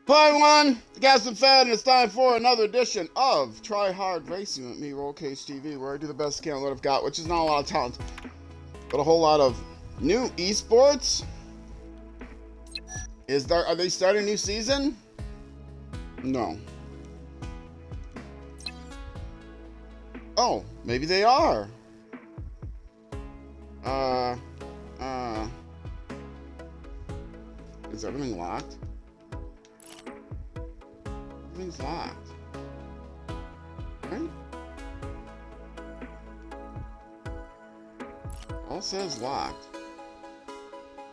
Hello everyone, Gaston Fan, and it's time for another edition of Try Hard Racing with me, Roll Cage TV, where I do the best I can with what I've got, which is not a lot of talent, but a whole lot of new esports. Are they starting a new season? No. Oh, maybe they are. Is everything locked? Everything's locked. Right? All says locked.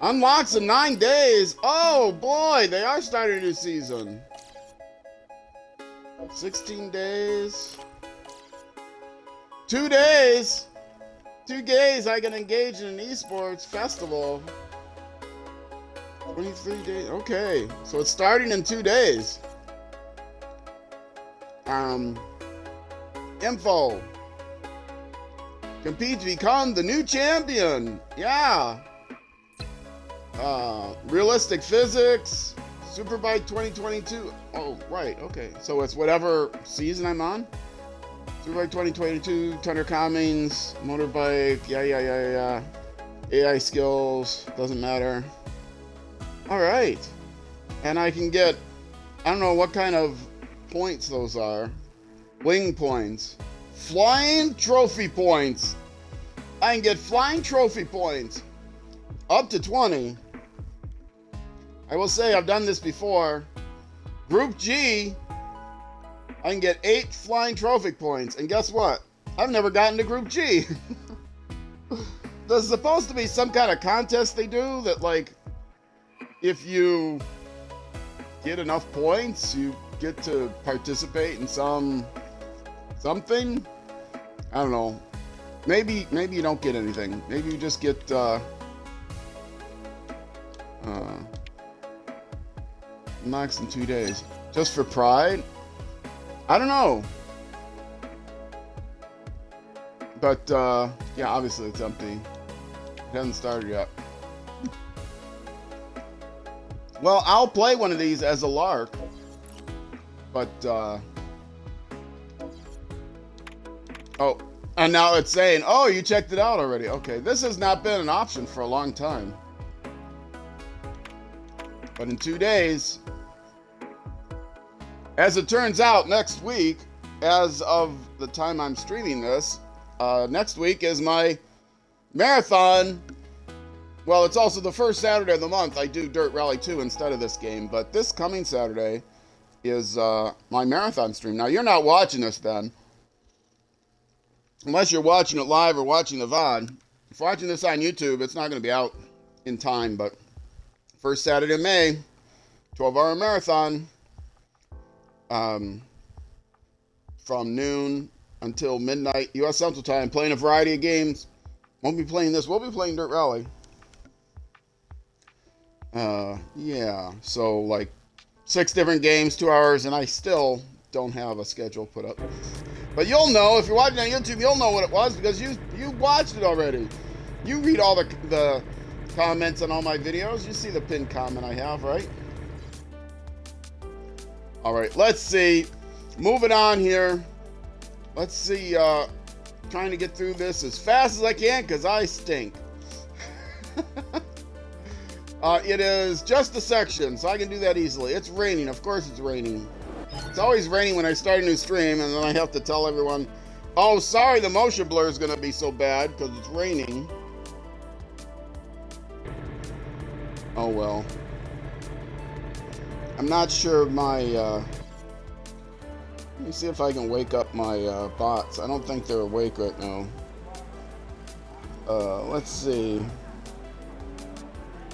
Unlocks in 9 days. Oh boy, they are starting a new season. 16 days. 2 days. 2 days I can engage in an esports festival. 23 days. Okay, so it's starting in 2 days. Info. Compete to become the new champion. Yeah. Realistic physics. Superbike 2022. Oh, right. Okay. So it's whatever season I'm on. Superbike 2022. Thunder Cummings. Motorbike. Yeah. AI skills. Doesn't matter. All right. And I can get, I don't know what kind of points those are. Wing points. Flying trophy points. I can get flying trophy points. Up to 20. I will say I've done this before. Group G, I can get 8 flying trophy points. And guess what? I've never gotten to Group G. There's supposed to be some kind of contest they do that, like, if you get enough points, you get to participate in something. I don't know. Maybe you don't get anything. Maybe you just get max in 2 days. Just for pride? I don't know. But yeah, obviously it's empty. It hasn't started yet. Well, I'll play one of these as a lark. But oh, and now it's saying, oh, you checked it out already. Okay, this has not been an option for a long time. But in 2 days, as it turns out, next week, as of the time I'm streaming this, next week is my marathon. Well, it's also the first Saturday of the month. I do Dirt Rally 2 instead of this game. But this coming Saturday is my marathon stream. Now, you're not watching this then. Unless you're watching it live or watching the VOD. If you're watching this on YouTube, it's not going to be out in time. But first Saturday of May, 12-hour marathon. From noon until midnight U.S. Central Time. Playing a variety of games. Won't be playing this. We'll be playing Dirt Rally. Yeah. So, like, 6 different games, 2 hours, and I still don't have a schedule put up. But you'll know, if you're watching on YouTube, you'll know what it was because you watched it already. You read all the comments on all my videos. You see the pinned comment I have, right? All right, let's see. Moving on here. Let's see. Trying to get through this as fast as I can because I stink. It is just a section, so I can do that easily. It's raining. Of course it's raining. It's always raining when I start a new stream, and then I have to tell everyone, oh, sorry, the motion blur is going to be so bad because it's raining. Oh, well. I'm not sure my, let me see if I can wake up my bots. I don't think they're awake right now. Let's see.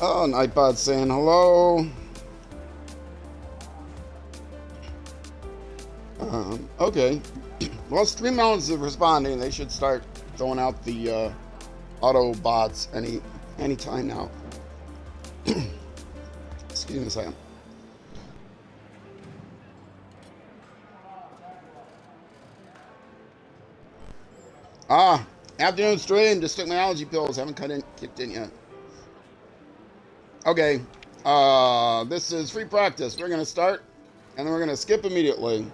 Oh, Nightbot saying hello. Okay. Well, Stream Mountains is responding. They should start throwing out the auto bots any time now. Excuse me a second. Afternoon stream. Just took my allergy pills. Haven't kicked in yet. Okay. This is free practice. We're gonna start And then we're going to skip immediately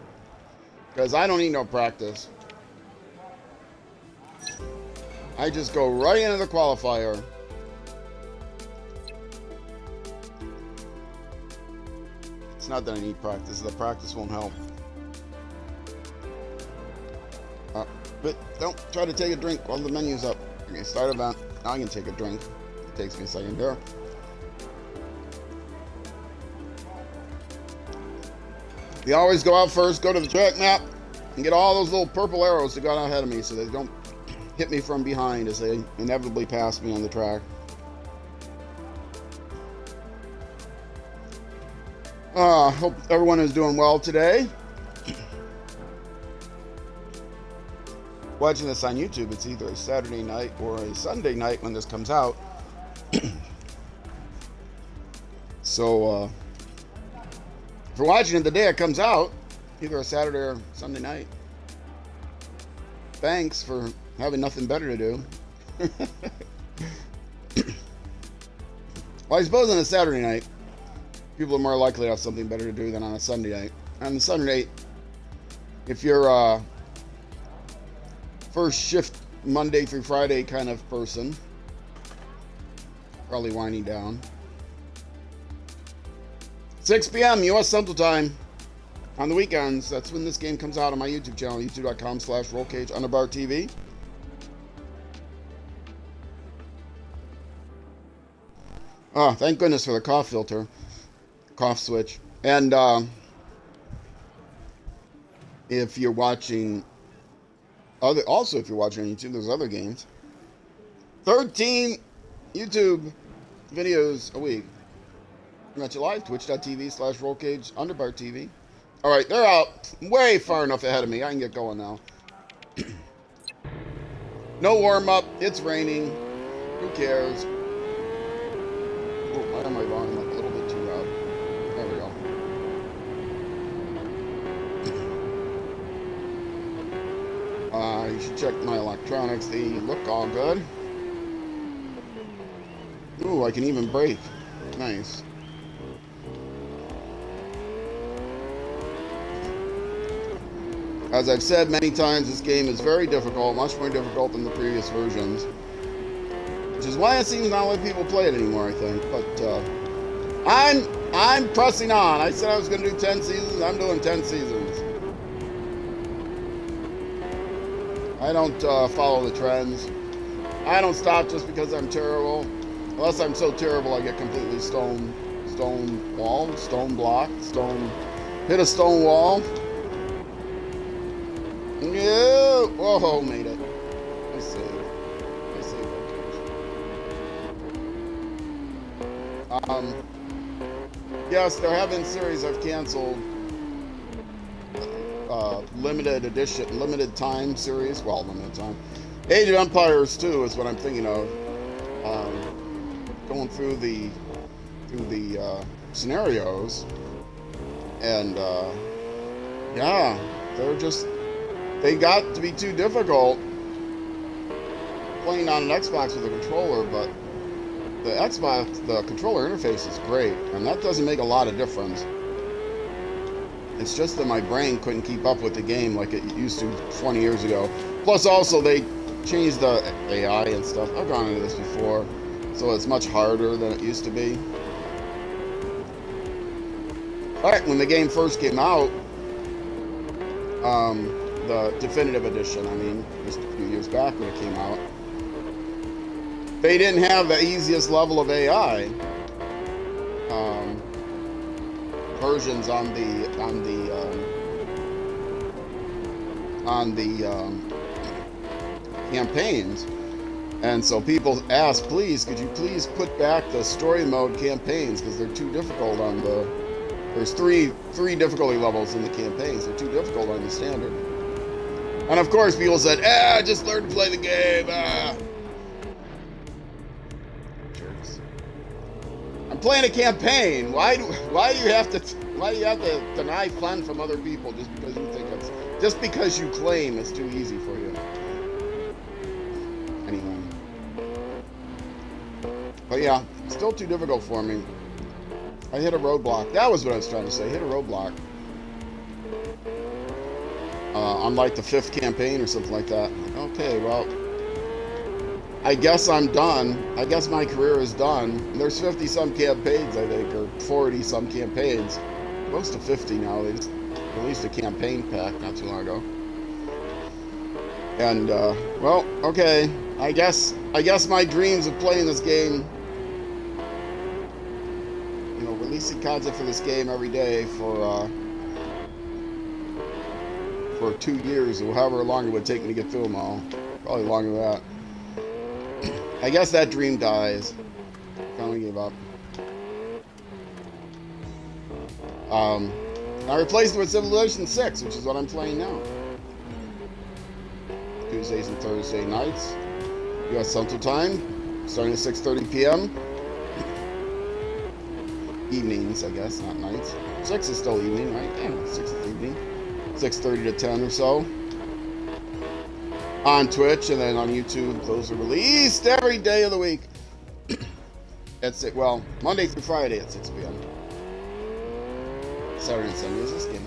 because I don't need no practice. I just go right into the qualifier. It's not that I need practice. The practice won't help. But don't try to take a drink while the menu's up. Okay, start event. Now I can take a drink. It takes me a second here. You always go out first, go to the track map, and get all those little purple arrows to go out ahead of me so they don't hit me from behind as they inevitably pass me on the track. Hope everyone is doing well today. Watching this on YouTube, it's either a Saturday night or a Sunday night when this comes out. So, if you're watching it the day it comes out, either a Saturday or Sunday night, thanks for having nothing better to do. Well, I suppose on a Saturday night, people are more likely to have something better to do than on a Sunday night. On the Sunday night, if you're first shift Monday through Friday kind of person, probably winding down. 6 p.m. U.S. Central Time on the weekends. That's when this game comes out on my YouTube channel, youtube.com/rollcage_TV. Oh, thank goodness for the cough filter, cough switch. And if you're watching also if you're watching on YouTube, there's other games. 13 YouTube videos a week. Got you live, twitch.tv/rollcage_TV. All right, they're out way far enough ahead of me. I can get going now. No warm up. It's raining. Who cares? Oh, why am I volume up a little bit too loud? There we go. You should check my electronics. They look all good. Ooh, I can even brake. Nice. As I've said many times, this game is very difficult, much more difficult than the previous versions. Which is why it seems not let people play it anymore, I think. But I'm pressing on. I said I was going to do 10 seasons. I'm doing 10 seasons. I don't follow the trends. I don't stop just because I'm terrible. Unless I'm so terrible I get completely hit a stone wall. Yeah, whoa, made it. I saved Rockage. Yes, there have been series I've canceled. Limited edition, limited time series. Well, limited time. Age of Empires 2 is what I'm thinking of. Going through the scenarios, and yeah, they got to be too difficult playing on an Xbox with a controller, but the controller interface is great, and that doesn't make a lot of difference. It's just that my brain couldn't keep up with the game like it used to 20 years ago. Plus, also, they changed the AI and stuff. I've gone into this before, so it's much harder than it used to be. Alright, when the game first came out, the definitive edition, I mean, just a few years back when it came out, they didn't have the easiest level of AI versions on the campaigns, and so people asked, please, could you please put back the story mode campaigns because they're too difficult on the. There's three difficulty levels in the campaigns. They're too difficult on the standard. And of course, people said, just learn to play the game. Jerks. I'm playing a campaign. Why do you have to deny fun from other people just because you claim it's too easy for you? Anyway. But yeah, still too difficult for me. I hit a roadblock. That was what I was trying to say. Hit a roadblock. on like the 5th campaign or something like that. Okay, well, I guess I'm done. I guess my career is done. There's 50 some campaigns, I think, or 40 some campaigns. Close to 50 now. They just released a campaign pack not too long ago. And well, okay. I guess my dreams of playing this game, you know, releasing content for this game every day for 2 years or however long it would take me to get through them all. Probably longer than that. I guess that dream dies. Finally gave up. I replaced it with Civilization 6, which is what I'm playing now. Tuesdays and Thursday nights. U.S. Central Time, starting at 6:30 p.m. Evenings, I guess, not nights. 6 is still evening, right? Yeah, 6 is evening. 6:30 to 10 or so. On Twitch and then on YouTube, those are released every day of the week. Well, Monday through Friday at 6 p.m. Saturday and Sunday is this game.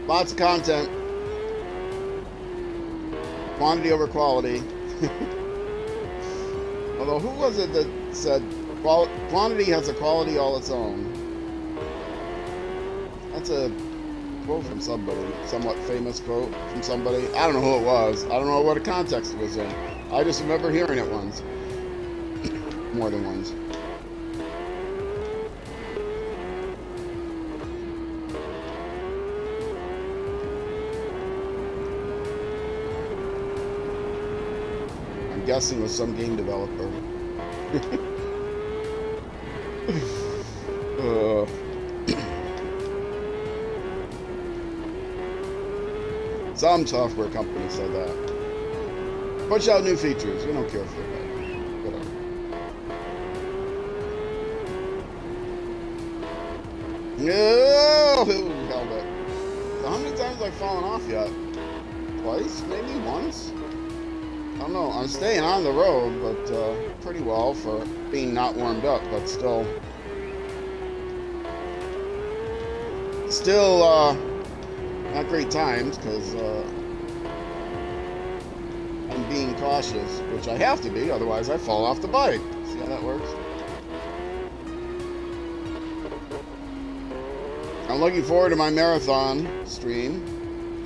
Lots of content. Quantity over quality. Although, who was it that said quantity has a quality all its own? That's a quote from somebody, somewhat famous quote from somebody. I don't know who it was. I don't know what context it was in. I just remember hearing it once. More than once. I'm guessing with some game developer. Some software company said that. Push out new features. We don't care for that. Whatever. No! Who held it? So how many times have I fallen off yet? Twice? Maybe once? I don't know. I'm staying on the road, but pretty well for being not warmed up, but still, not great times because I'm being cautious, which I have to be, otherwise I fall off the bike. See how that works? I'm looking forward to my marathon stream.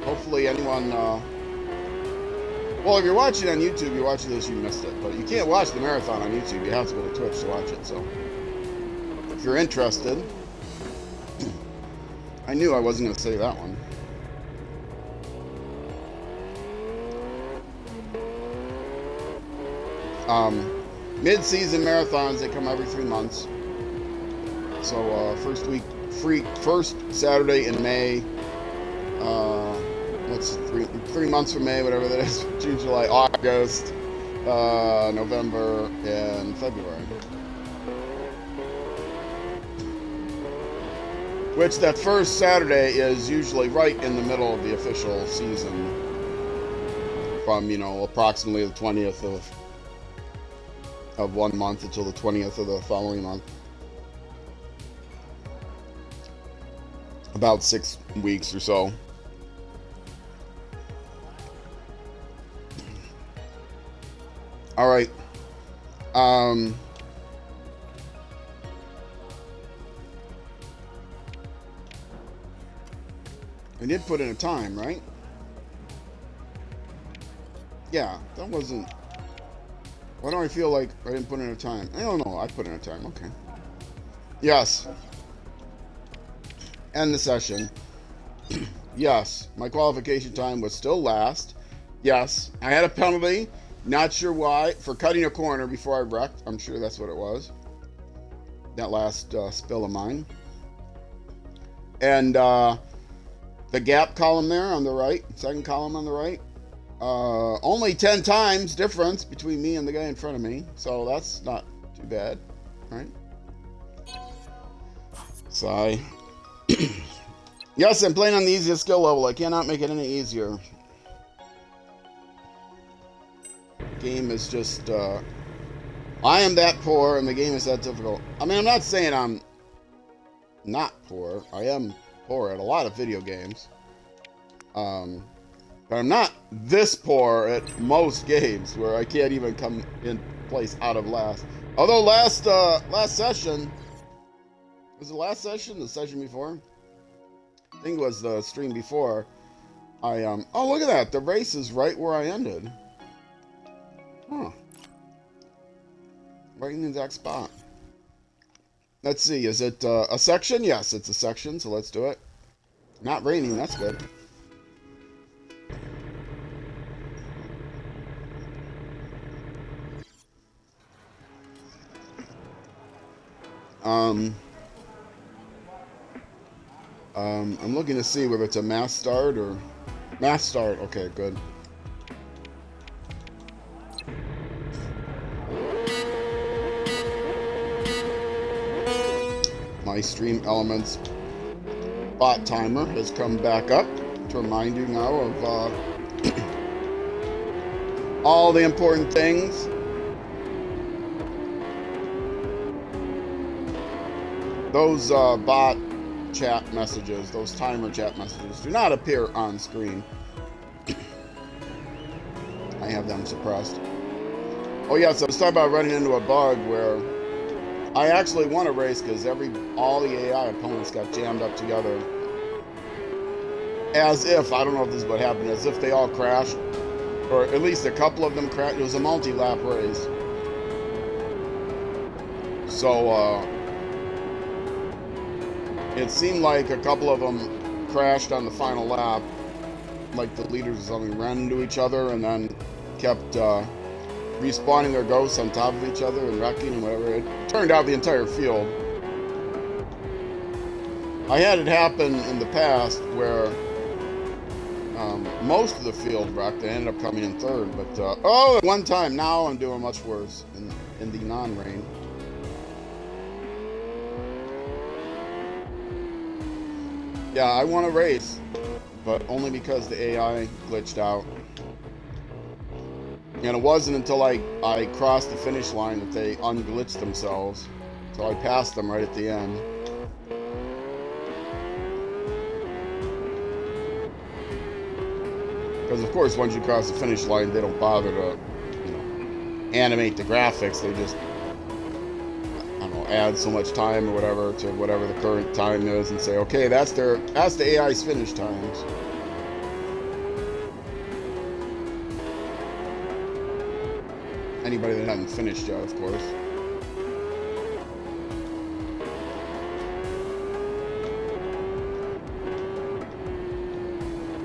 Hopefully anyone, well, if you're watching on YouTube, you're watching this, you missed it. But you can't watch the marathon on YouTube. You have to go to Twitch to watch it. So if you're interested, I knew I wasn't going to say that one. Mid-season marathons, they come every 3 months. So first Saturday in May, what's 3 months from May, whatever that is, June, July, August, November, and February. Which that first Saturday is usually right in the middle of the official season, from, you know, approximately the 20th of 1 month until the 20th of the following month. About 6 weeks or so. All right. I did put in a time, right? Yeah, that wasn't... Why do I feel like I didn't put in a time? I don't know. I put in a time. Okay. Yes. End the session. Yes. My qualification time was still last. Yes. I had a penalty. Not sure why. For cutting a corner before I wrecked. I'm sure that's what it was. That last spill of mine. And the gap column there on the right. Second column on the right. Only 10 times difference between me and the guy in front of me, so that's not too bad, right? Sigh. Yes, I'm playing on the easiest skill level. I cannot make it any easier. Game is just, I am that poor, and the game is that difficult. I mean, I'm not saying I'm not poor. I am poor at a lot of video games. But I'm not this poor at most games where I can't even come in place out of last. Although last session, was it last session? The session before? I think it was the stream before. Oh, look at that. The race is right where I ended. Huh. Right in the exact spot. Let's see. Is it a section? Yes, it's a section, so let's do it. Not raining. That's good. I'm looking to see whether it's a mass start or... Mass start. Okay, good. My Stream Elements bot timer has come back up to remind you now of all the important things. Those bot chat messages, those timer chat messages, do not appear on screen. I have them suppressed. Oh yes, I was talking about running into a bug where I actually won a race because all the AI opponents got jammed up together. As if, I don't know if this is what happened, as if they all crashed. Or at least a couple of them crashed. It was a multi-lap race. So, it seemed like a couple of them crashed on the final lap, like the leaders or something, ran into each other and then kept respawning their ghosts on top of each other and wrecking and whatever. It turned out the entire field. I had it happen in the past where most of the field wrecked. I ended up coming in third, but at one time now I'm doing much worse in the non-rain. Yeah, I won a race, but only because the AI glitched out. And it wasn't until I crossed the finish line that they unglitched themselves. So I passed them right at the end. Because of course, once you cross the finish line, they don't bother to, animate the graphics. They just, add so much time or whatever to whatever the current time is and say, okay, that's the AI's finish times. Anybody that hasn't finished yet, of course.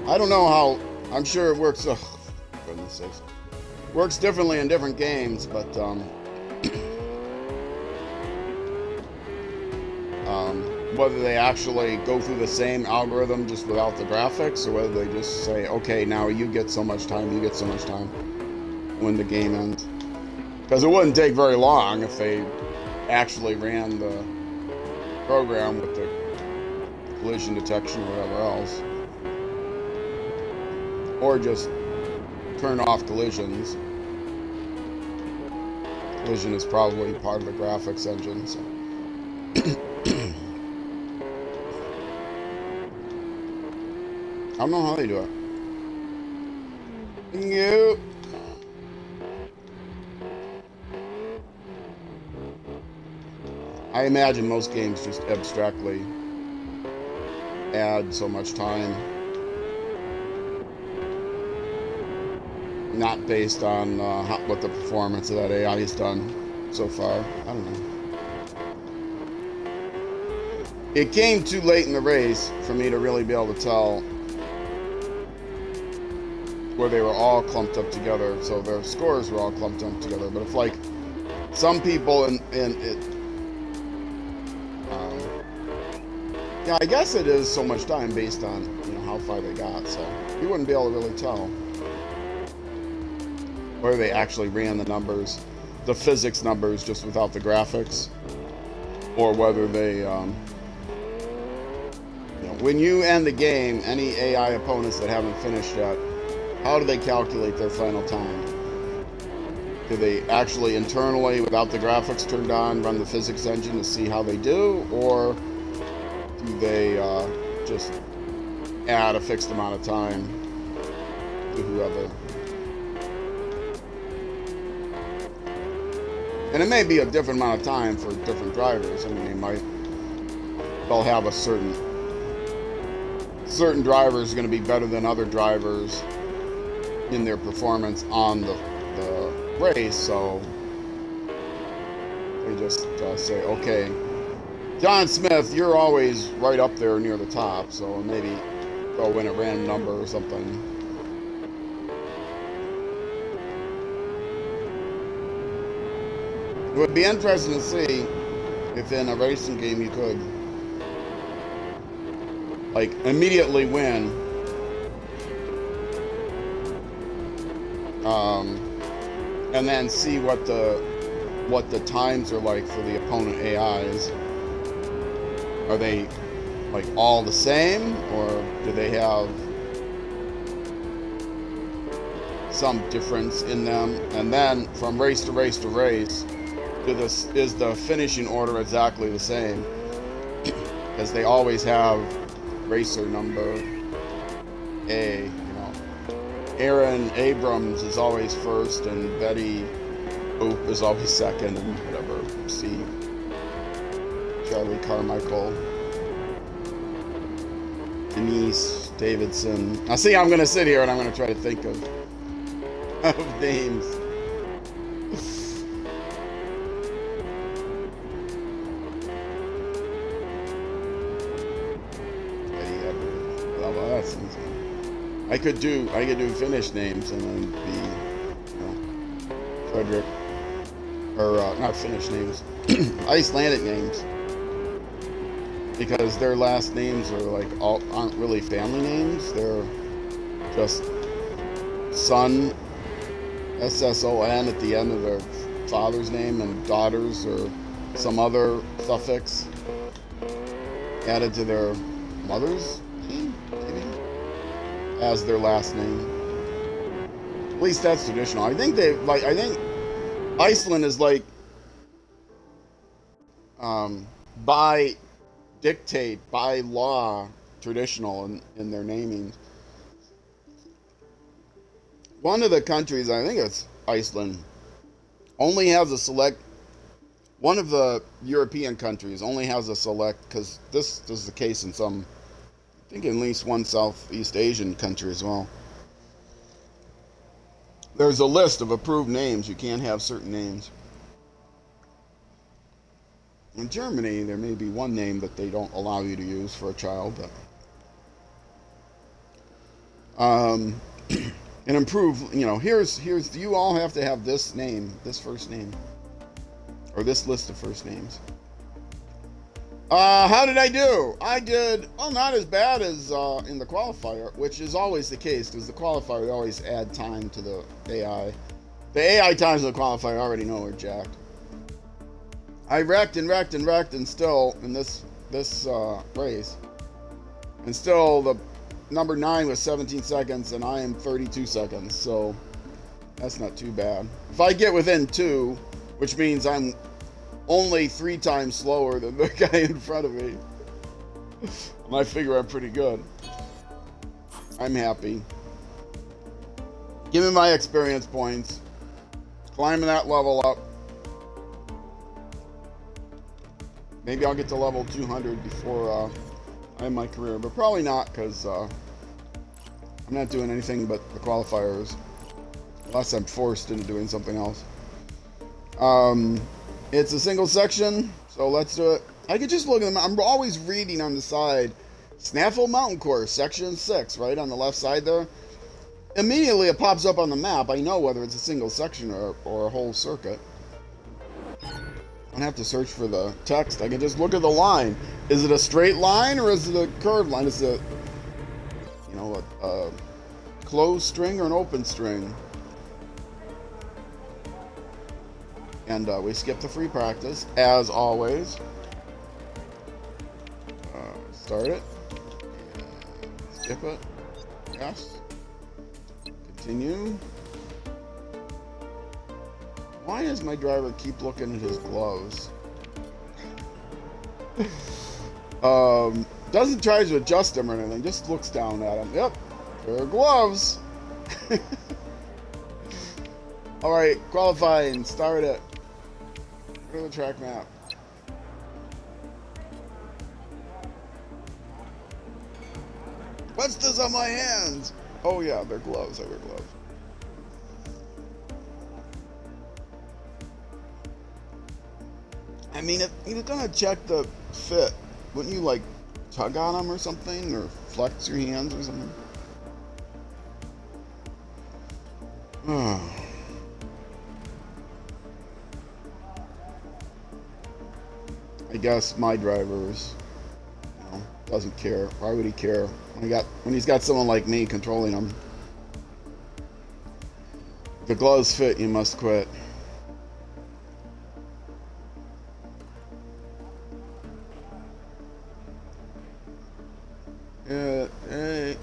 I don't know how, I'm sure it works, oh, for goodness sakes. Works differently in different games, but whether they actually go through the same algorithm just without the graphics, or whether they just say, okay, now you get so much time, you get so much time when the game ends. Because it wouldn't take very long if they actually ran the program with the collision detection or whatever else. Or just turn off collisions. Collision is probably part of the graphics engine, so. I don't know how they do it. Nope. I imagine most games just abstractly add so much time. Not based on what the performance of that AI has done so far. I don't know. It came too late in the race for me to really be able to tell where they were all clumped up together, so their scores were all clumped up together. But if, like, some people yeah, I guess it is so much time based on, how far they got, so you wouldn't be able to really tell where they actually ran the numbers, the physics numbers, just without the graphics, or whether they, when you end the game, any AI opponents that haven't finished yet, how do they calculate their final time? Do they actually internally, without the graphics turned on, run the physics engine to see how they do? Or do they just add a fixed amount of time to whoever. And it may be a different amount of time for different drivers. I mean, they'll have a certain driver is going to be better than other drivers in their performance on the race, so they just say, okay, John Smith, you're always right up there near the top, so maybe throw in a random number or something. It would be interesting to see if in a racing game you could, like, immediately win, and then see what the times are like for the opponent AIs. Are they like all the same, or do they have some difference in them? And then from race to race to race, is the finishing order exactly the same? Because they always have racer number A, you know. Aaron Abrams is always first, and Betty Boop is always second, and whatever. C. Charlie Carmichael. Denise Davidson. Now see, I'm going to sit here and I'm going to try to think of names. Well, that's easy. I could do Finnish names and then be, you know, Frederick, or not Finnish names, Icelandic names, because their last names are like aren't really family names. They're just son, SSON at the end of their father's name, and daughters or some other suffix added to their mother's name, maybe, as their last name. At least that's traditional. I think Iceland is like by dictate, by law, traditional in their naming. One of the countries, I think it's Iceland, only has a select. One of the European countries only has a select, because this is the case in some, I think, at least one Southeast Asian country as well. There's a list of approved names. You can't have certain names. In Germany, there may be one name that they don't allow you to use for a child, but and improve. You know, here's you all have to have this name, this first name, or this list of first names. How did I do? I did, well, not as bad as in the qualifier, which is always the case, because the qualifier, we always add time to the AI. The AI times in the qualifier I already know are jacked. I wrecked and still, in this race, and still the number 9 was 17 seconds, and I am 32 seconds, so that's not too bad. If I get within 2, which means I'm only 3 times slower than the guy in front of me, and I figure I'm pretty good, I'm happy. Give me my experience points. Climbing that level up. Maybe I'll get to level 200 before I end my career, but probably not, because I'm not doing anything but the qualifiers, unless I'm forced into doing something else. It's a single section, so let's do it. I could just look at them. I'm always reading on the side, Snaffle Mountain Course, section 6, right on the left side there. Immediately it pops up on the map. I know whether it's a single section or a whole circuit. I don't have to search for the text. I can just look at the line. Is it a straight line or is it a curved line? Is it, you know, a closed string or an open string? And we skip the free practice, as always. Start it. Skip it. Yes. Continue. Why does my driver keep looking at his gloves? Doesn't try to adjust them or anything, just looks down at them. Yep, pair of gloves. Alright, qualifying, start it. Go to the track map. What's this on my hands? Oh yeah, they're gloves, I wear gloves. I mean, if you're gonna check the fit, wouldn't you like tug on them or something, or flex your hands or something? I guess my drivers, doesn't care. Why would he care when he's got someone like me controlling him? If the gloves fit, you must quit. Hey,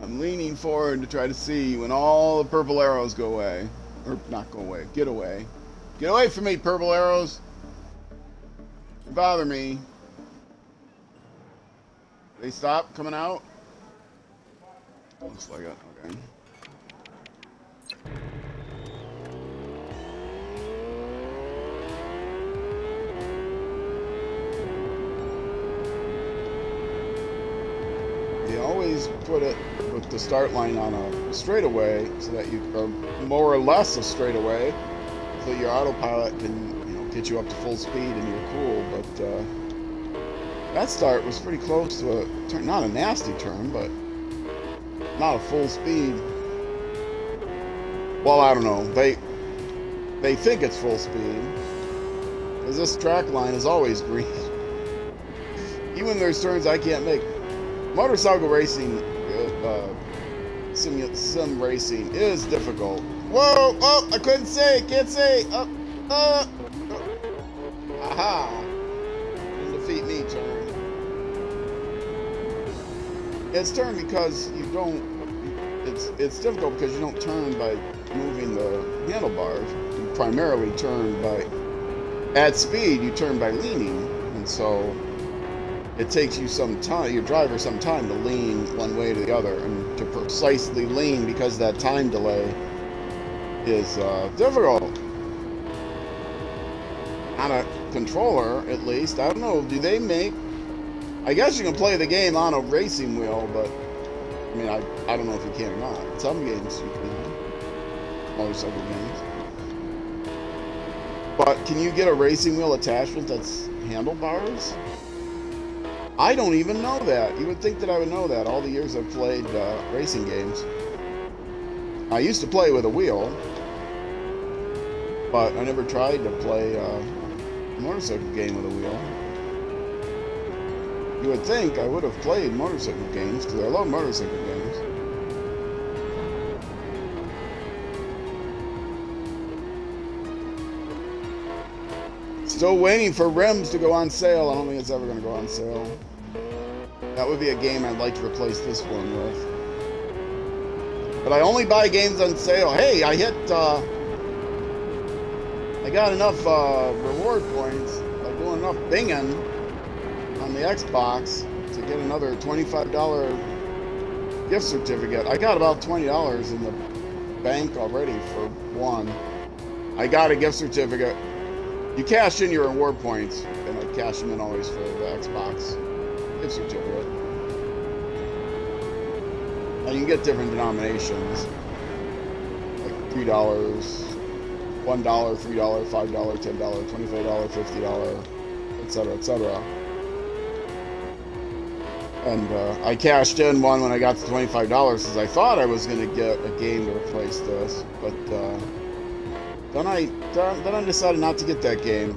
I'm leaning forward to try to see when all the purple arrows go away. Or not go away, get away. Get away from me, purple arrows. You bother me. They stop coming out? Looks like it, okay. They always put it with the start line on a straightaway so that you are more or less a straightaway, so your autopilot can get you up to full speed and you're cool. But that start was pretty close to a turn, not a nasty turn, but not a full speed. Well, I don't know. They think it's full speed because this track line is always green. Even there's turns I can't make. Motorcycle racing, sim racing is difficult. Whoa! Oh, I couldn't say. Can't say. Aha! Didn't defeat me, turn. It's turn because you don't. It's difficult because you don't turn by moving the handlebars. You primarily turn by, at speed, you turn by leaning, and so it takes you some time, your driver some time to lean one way to the other, and to precisely lean because that time delay is difficult. On a controller, at least, I don't know, do they make, I guess you can play the game on a racing wheel, but I mean, I don't know if you can or not. Some games you can, motorcycle games. But can you get a racing wheel attachment that's handlebars? I don't even know that. You would think that I would know that all the years I've played racing games. I used to play with a wheel, but I never tried to play a motorcycle game with a wheel. You would think I would have played motorcycle games because I love motorcycle games. Still waiting for rims to go on sale. I don't think it's ever going to go on sale. That would be a game I'd like to replace this one with. But I only buy games on sale. Hey, I got enough reward points by doing enough binging on the Xbox to get another $25 gift certificate. I got about $20 in the bank already for one. I got a gift certificate. You cash in your reward points, and I cash them in always for the Xbox gift certificate. And you can get different denominations, like $3, $1, $3, $5, $10, $25, $50, etc., etc. And I cashed in one when I got to $25 because I thought I was going to get a game to replace this, but then I decided not to get that game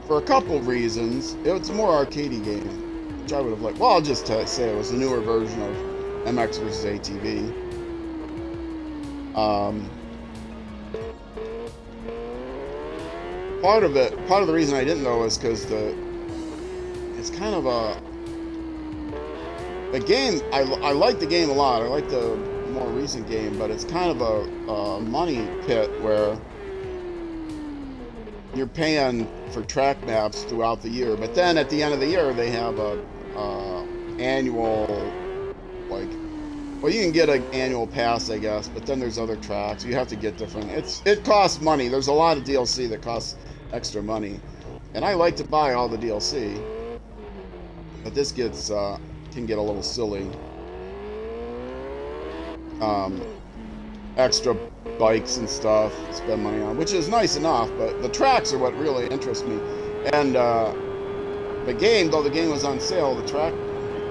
for a couple of reasons. It's a more arcadey game, which I would have liked. Well, I'll just say it was a newer version of MX vs. ATV. Part of the reason I didn't know is because it's kind of the game. I like the game a lot. I like the more recent game, but it's kind of a money pit where you're paying for track maps throughout the year. But then at the end of the year, they have a annual, like, well, you can get an annual pass, I guess. But then there's other tracks. You have to get different. It costs money. There's a lot of DLC that costs extra money, and I like to buy all the DLC. But this gets can get a little silly. Extra bikes and stuff to spend money on, which is nice enough, but the tracks are what really interest me. And the game, though the game was on sale, the track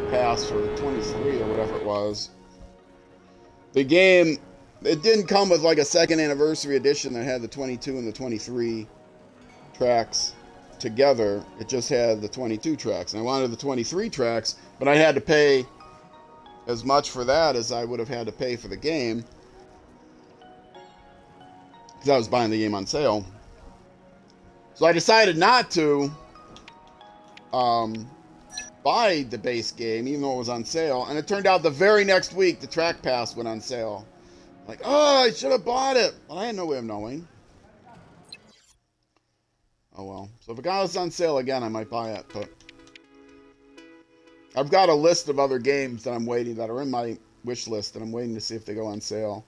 pass for 23 or whatever it was, the game, it didn't come with like a second anniversary edition that had the 22 and the 23 tracks together. It just had the 22 tracks, and I wanted the 23 tracks, but I had to pay as much for that as I would have had to pay for the game, because I was buying the game on sale. So I decided not to buy the base game, even though it was on sale. And it turned out the very next week, the track pass went on sale. Like, oh, I should have bought it. Well, I had no way of knowing. Oh, well. So if it was on sale again, I might buy it. But I've got a list of other games that I'm waiting, that are in my wish list, and I'm waiting to see if they go on sale.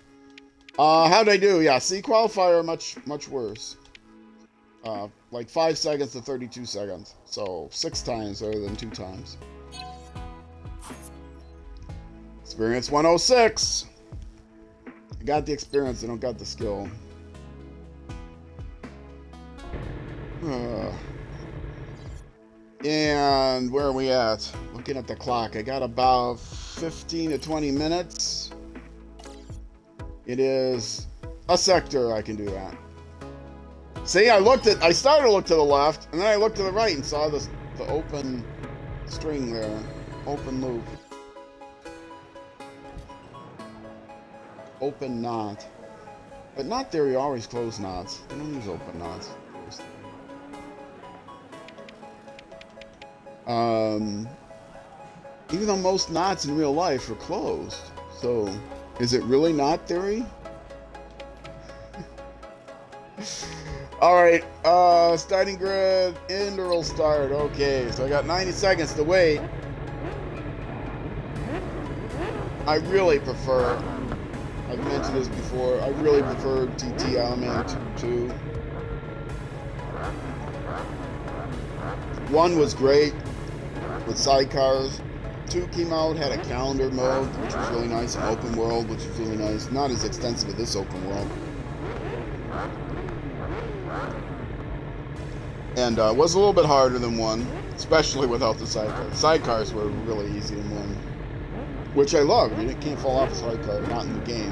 How'd I do? Yeah, see, qualifier much worse. Like 5 seconds to 32 seconds. So 6 times rather than 2 times. Experience 106. I got the experience, I don't got the skill. And where are we at? Looking at the clock, I got about 15 to 20 minutes. It is a sector, I can do that. See, I started to look to the left, and then I looked to the right and saw the open string there. Open loop. Open knot. But knot theory always close knots. They don't use open knots. Even though most knots in real life are closed. So, is it really knot theory? Alright, starting grid, interval start. Okay, so I got 90 seconds to wait. I really prefer, I've mentioned this before, I really prefer TT Element 2. 1 was great with sidecars. 2 came out, had a calendar mode, which was really nice, an open world, which was really nice. Not as extensive as this open world. And was a little bit harder than 1, especially without the sidecars. Sidecars were really easy in 1, which I love. You can't fall off a sidecar, not in the game.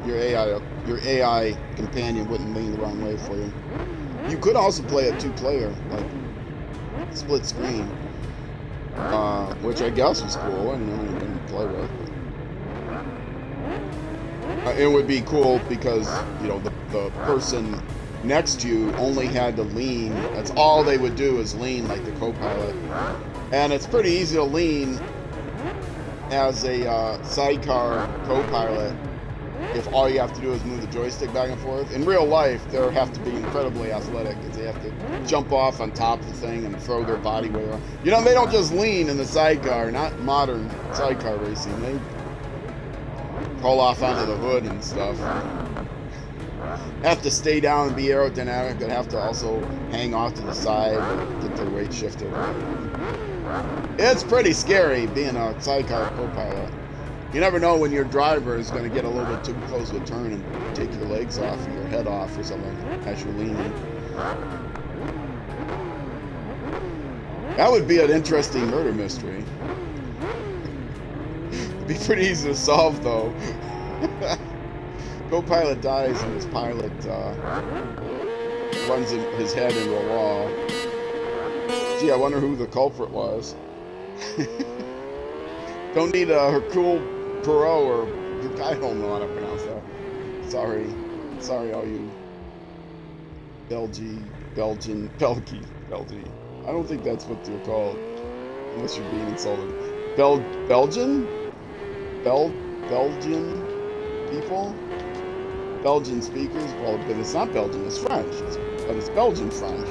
Your AI companion wouldn't lean the wrong way for you. You could also play a 2-player, like split screen, which I guess was cool. I didn't know anything to play with. It would be cool because, you know, the person next to you only had to lean. That's all they would do, is lean like the co-pilot. And it's pretty easy to lean as a sidecar co-pilot if all you have to do is move the joystick back and forth. In real life, they have to be incredibly athletic, because they have to jump off on top of the thing and throw their body weight around. You know, they don't just lean in the sidecar, not modern sidecar racing. They pull off onto the hood and stuff. Have to stay down and be aerodynamic. They have to also hang off to the side and get their weight shifted. It's pretty scary being a sidecar co-pilot. You never know when your driver is going to get a little bit too close to a turn and take your legs off or your head off or something as you're leaning. That would be an interesting murder mystery. It'd be pretty easy to solve, though. Co-pilot dies and his pilot runs his head into a wall. Gee, I wonder who the culprit was. Don't need a Hercule Poirot or I don't know how to pronounce that. Sorry, all you Belgi. I don't think that's what they're called, unless you're being insulted. Belgian people. Belgian speakers. Well, but it's not Belgian, it's French. But it's Belgian French.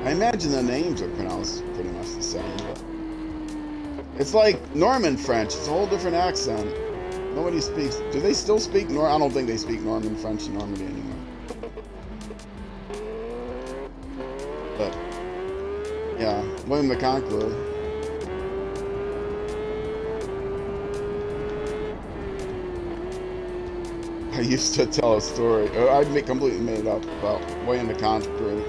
I imagine the names are pronounced pretty much the same, but it's like Norman French. It's a whole different accent. Nobody speaks. Do they still speak I don't think they speak Norman French in Normandy anymore. But yeah, William the Conqueror. I used to tell a story. I completely made it up about William the Conqueror.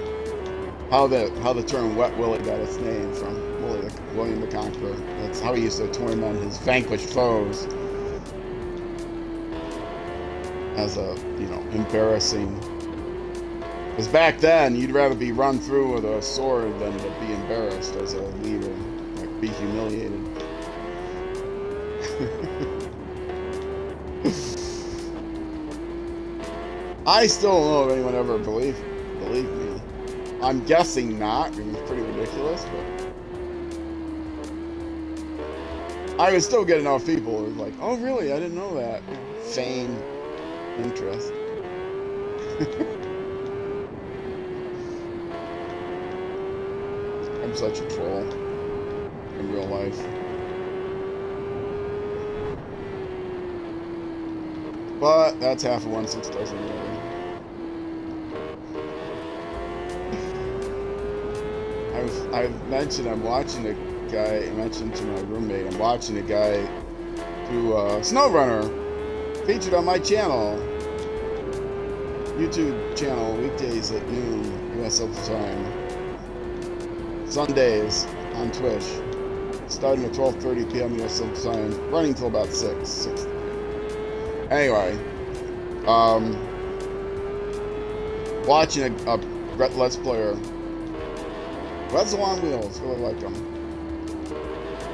How the term "wet willy" got its name from William the Conqueror. That's how he used to torment his vanquished foes as a embarrassing. Because back then, you'd rather be run through with a sword than to be embarrassed as a leader, like be humiliated. I still don't know if anyone ever believed me. I'm guessing not, because it's pretty ridiculous, but I would still get enough people who were like, oh really, I didn't know that. Fame, interest. I'm such a troll in real life. But that's half of 1/6 dozen really. I've mentioned I'm watching a guy, I mentioned to my roommate, I'm watching a guy do SnowRunner, featured on my channel, YouTube channel, weekdays at noon, US Central Time, Sundays on Twitch, starting at 12:30 p.m. US Central Time, running till about 6. Anyway, watching a Let's Player. Reds on wheels, really like him.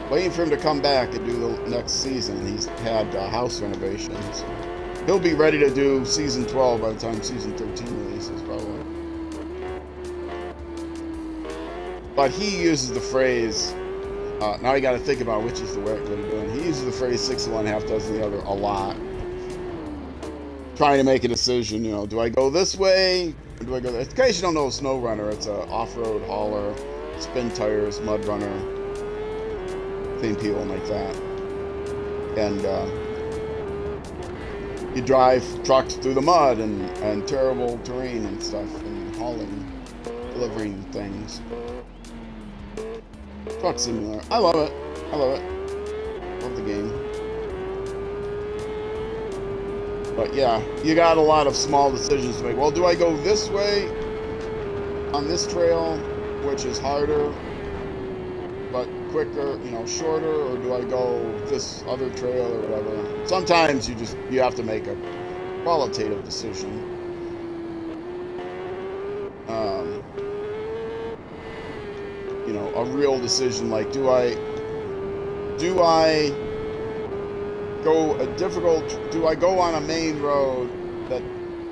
Waiting for him to come back and do the next season. He's had house renovations. He'll be ready to do season 12 by the time season 13 releases, probably. But he uses the phrase, now you got to think about which is the right way to do it. He uses the phrase 6 of one, half dozen of the other a lot. Trying to make a decision, do I go this way? Or do I go there? In case you don't know SnowRunner, it's an off-road hauler, spin tires, mud runner. Same people make that. And you drive trucks through the mud and terrible terrain and stuff, and hauling, delivering things. Truck Simulator. I love it. Love the game. But yeah, you got a lot of small decisions to make. Well, do I go this way on this trail, which is harder but quicker, shorter, or do I go this other trail or whatever? Sometimes you have to make a qualitative decision. A real decision like do I go on a main road that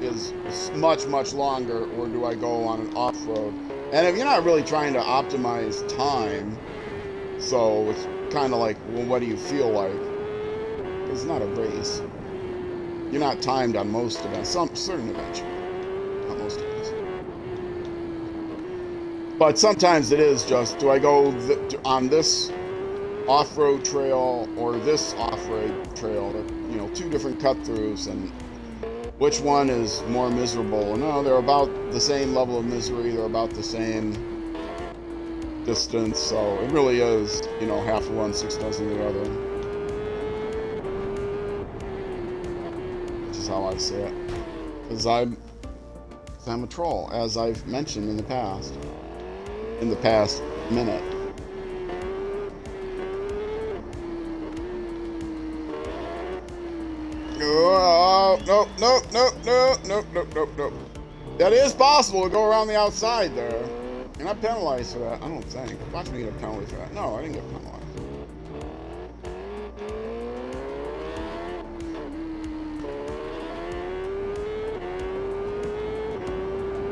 is much, much longer, or do I go on an off-road? And if you're not really trying to optimize time, so it's kind of like, well, what do you feel like? It's not a race. You're not timed on most events. Some certain events, not most events. But sometimes it is just, do I go on this off-road trail or this off-road trail? Two different cut-throughs, and which one is more miserable? No, they're about the same level of misery. They're about the same distance. So it really is, half of one, 6 dozen of the other. Which is how I see it. Because I'm a troll, as I've mentioned in the past minute. Nope. That is possible to go around the outside there. You're not penalized for that, I don't think. Watch me get a penalty for that. No, I didn't get penalized.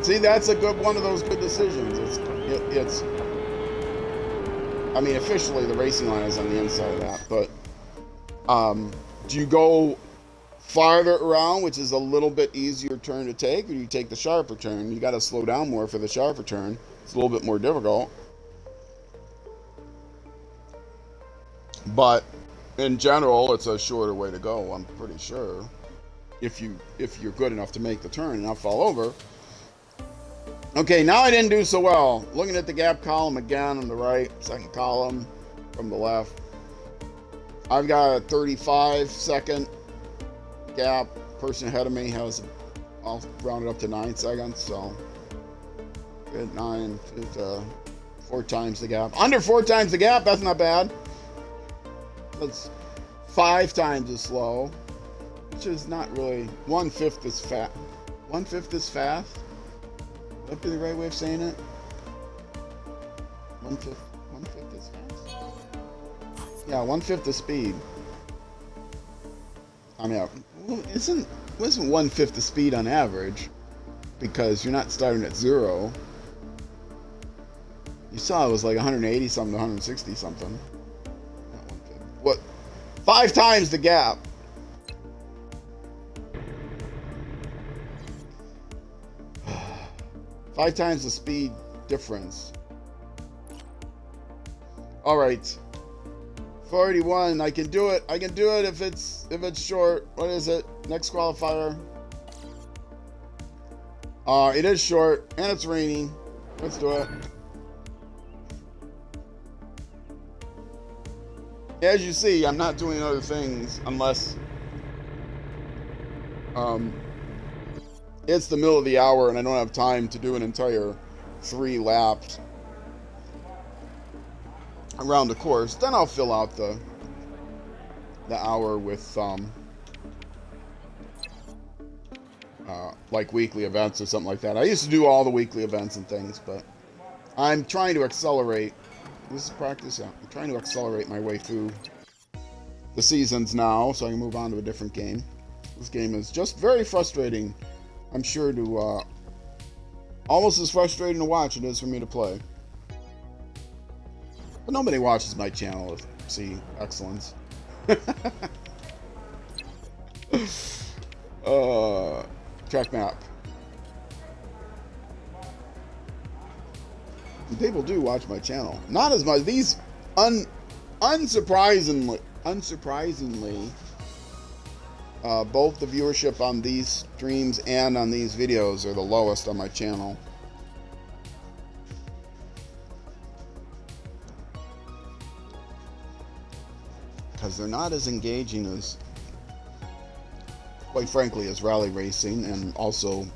See, that's a good one of those good decisions. I mean, officially the racing line is on the inside of that, but do you go farther around, which is a little bit easier turn to take, or you take the sharper turn. You got to slow down more for the sharper turn. It's a little bit more difficult. But in general, it's a shorter way to go, I'm pretty sure. If you're good enough to make the turn and not fall over. Okay, now I didn't do so well. Looking at the gap column again on the right, second column from the left. I've got a 35-second gap. Person ahead of me has, I'll round it up to 9 seconds, so good. 9 is 4 times the gap. Under 4 times the gap, that's not bad. That's 5 times as slow, which is not really. 1/5 is fast. 1/5 is fast. Would that be the right way of saying it? 1/5 is fast. Yeah, 1/5 the speed. I mean, isn't 1/5 the speed on average? Because you're not starting at 0. You saw it was like 180 something to 160 something. What? 5 times the gap. Five times the speed difference. All right. 41. I can do it. I can do it if it's short. What is it? Next qualifier. It is short and it's raining. Let's do it. As you see, I'm not doing other things unless it's the middle of the hour and I don't have time to do an entire 3 laps around the course. Then I'll fill out the hour with like weekly events or something like that. I used to do all the weekly events and things, but I'm trying to accelerate. This is practice. Yeah, I'm trying to accelerate my way through the seasons now, so I can move on to a different game. This game is just very frustrating. I'm sure to almost as frustrating to watch it is for me to play. But nobody watches my channel to see excellence. Track map. People do watch my channel. Not as much. These unsurprisingly, both the viewership on these streams and on these videos are the lowest on my channel. Because they're not as engaging as, quite frankly, as rally racing, and also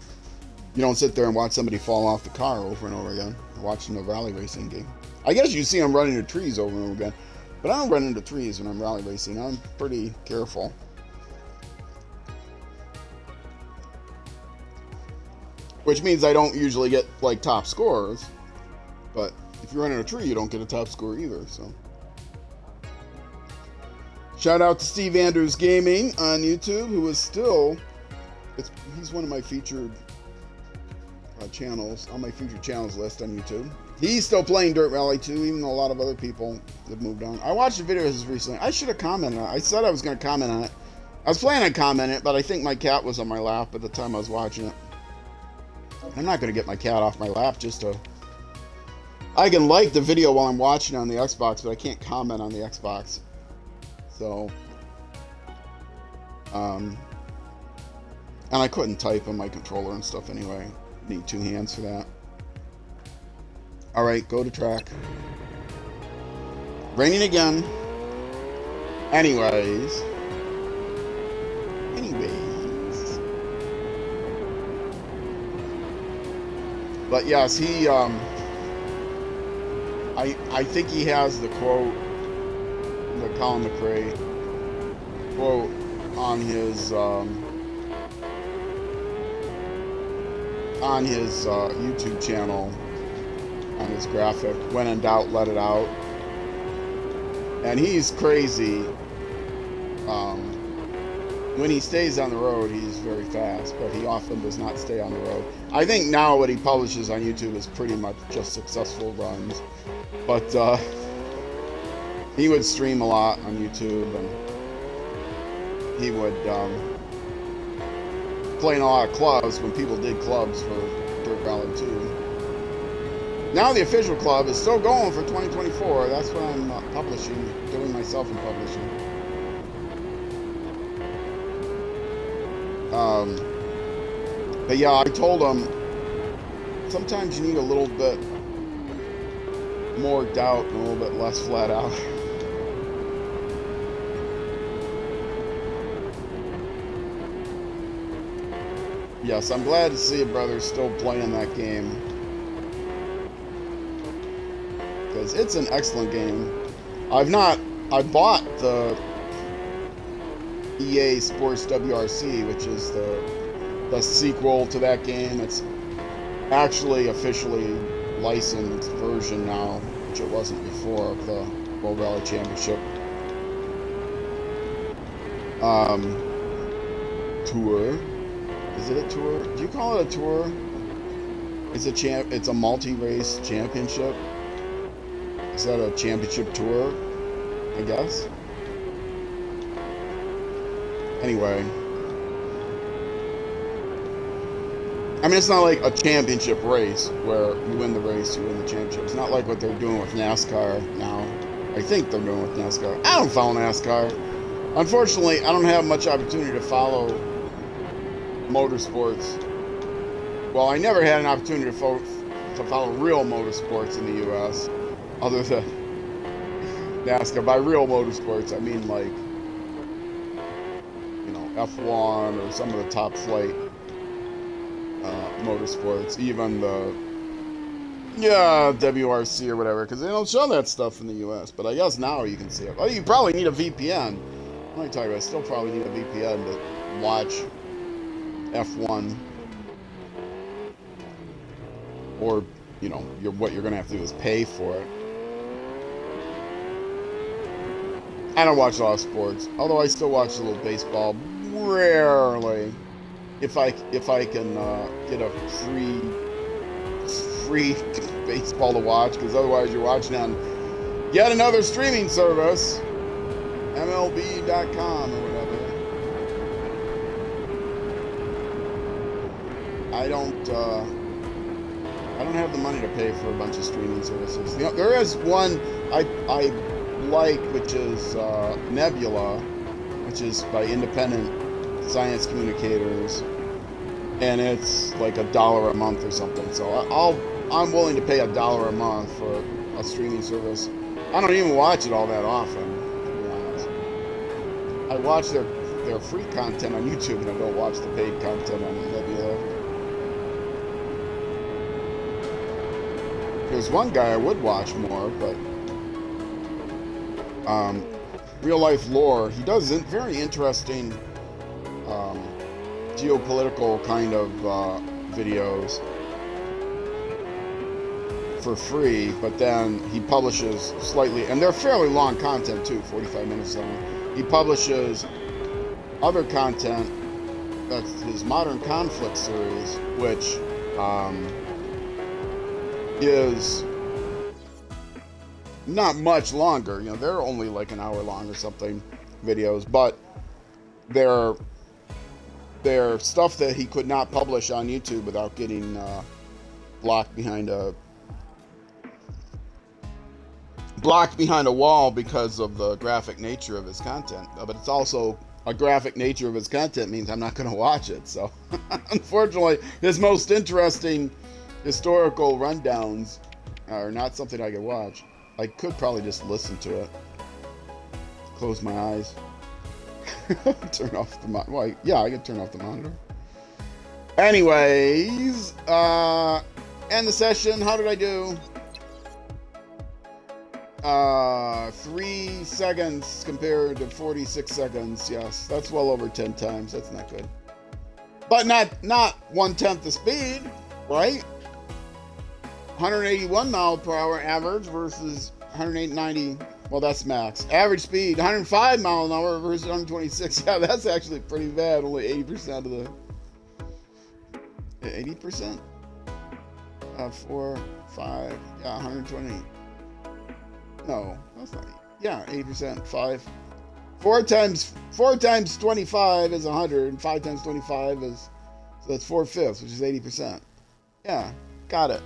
you don't sit there and watch somebody fall off the car over and over again watching a rally racing game. I guess you see them running into trees over and over again, but I don't run into trees when I'm rally racing. I'm pretty careful. Which means I don't usually get like top scores, but if you run in a tree, you don't get a top score either. So shout out to Steve Andrews Gaming on YouTube, who is still, he's one of my featured channels, on my featured channels list on YouTube. He's still playing Dirt Rally 2, even though a lot of other people have moved on. I watched the videos recently. I should have commented on it. I said I was going to comment on it. I was planning on commenting it, but I think my cat was on my lap at the time I was watching it. I'm not going to get my cat off my lap just to... I can like the video while I'm watching on the Xbox, but I can't comment on the Xbox. So... and I couldn't type on my controller and stuff anyway. Need 2 hands for that. Alright, go to track. Raining again. Anyways. But yes, he, I think he has the quote, the Colin McRae quote on his YouTube channel, on his graphic. When in doubt, let it out. And he's crazy. When he stays on the road, he's very fast, but he often does not stay on the road. I think now what he publishes on YouTube is pretty much just successful runs. But he would stream a lot on YouTube, and he would playing a lot of clubs when people did clubs for Dirt Rally 2. Now the official club is still going for 2024. That's what I'm publishing, doing myself in publishing. But yeah, I told them sometimes you need a little bit more doubt and a little bit less flat out. Yes, I'm glad to see a brother still playing that game, because it's an excellent game. I bought the EA Sports WRC, which is the sequel to that game. It's actually officially licensed version now, which it wasn't before, of the World Rally Championship tour. Is it a tour? Do you call it a tour? It's a multi-race championship. Is that a championship tour? I guess. Anyway, I mean, it's not like a championship race where you win the race, you win the championship. It's not like what they're doing with NASCAR now. I think they're doing with NASCAR. I don't follow NASCAR. Unfortunately, I don't have much opportunity to follow motorsports. Well, I never had an opportunity to follow real motorsports in the U.S. other than NASCAR. By real motorsports, I mean like, you know, F1 or some of the top flight motorsports, even the WRC or whatever, because they don't show that stuff in the U.S. But I guess now you can see it. Oh, you probably need a VPN. Let me tell you, I still probably need a VPN to watch F1, or you know, what you're gonna have to do is pay for it. I don't watch a lot of sports, although I still watch a little baseball rarely. If I can get a free baseball to watch, because otherwise you're watching on yet another streaming service, MLB.com or whatever. I don't have the money to pay for a bunch of streaming services. You know, there is one I like, which is Nebula, which is by independent science communicators, and it's like $1 a month or something. So I'm willing to pay $1 a month for a streaming service. I don't even watch it all that often, to be honest. I watch their free content on YouTube, and I don't watch the paid content on Nebula. There's one guy I would watch more, but Real Life Lore, he does very interesting geopolitical kind of videos for free, but then he publishes slightly, and they're fairly long content too, 45 minutes long. He publishes other content, that's his Modern Conflict series, which is not much longer. You know, they're only like an hour long or something, videos, but they're stuff that he could not publish on YouTube without getting blocked behind a wall because of the graphic nature of his content. But it's also a graphic nature of his content means I'm not going to watch it. So unfortunately, his most interesting historical rundowns are not something I could watch. I could probably just listen to it. Close my eyes. Turn off the monitor. Well, yeah, I could turn off the monitor. Anyways, end the session. How did I do? 3 seconds compared to 46 seconds. Yes, that's well over 10 times. That's not good. But not 1/10 the speed, right? 181 mile per hour average versus 190. Well, that's max. Average speed, 105 mile an hour versus 126. Yeah, that's actually pretty bad. Only 80% of the... 80%? 4, 5, yeah, 120. No, that's not... Yeah, 80%, 5. 4 times 25 is 100, and 5 times 25 is So it's 4/5, which is 80%. Yeah, got it.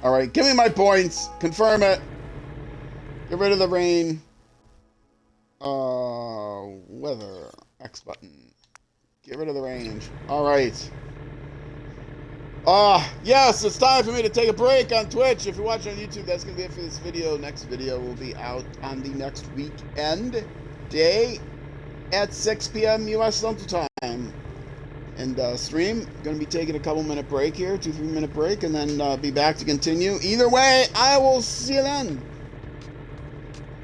All right, give me my points. Confirm it. Get rid of the rain. Weather. X button. Get rid of the range. All right. Yes, it's time for me to take a break on Twitch. If you're watching on YouTube, that's going to be it for this video. Next video will be out on the next weekend day at 6 p.m. U.S. Central Time. And stream, going to be taking a couple-minute break here, 2-3 minute break, and then be back to continue. Either way, I will see you then.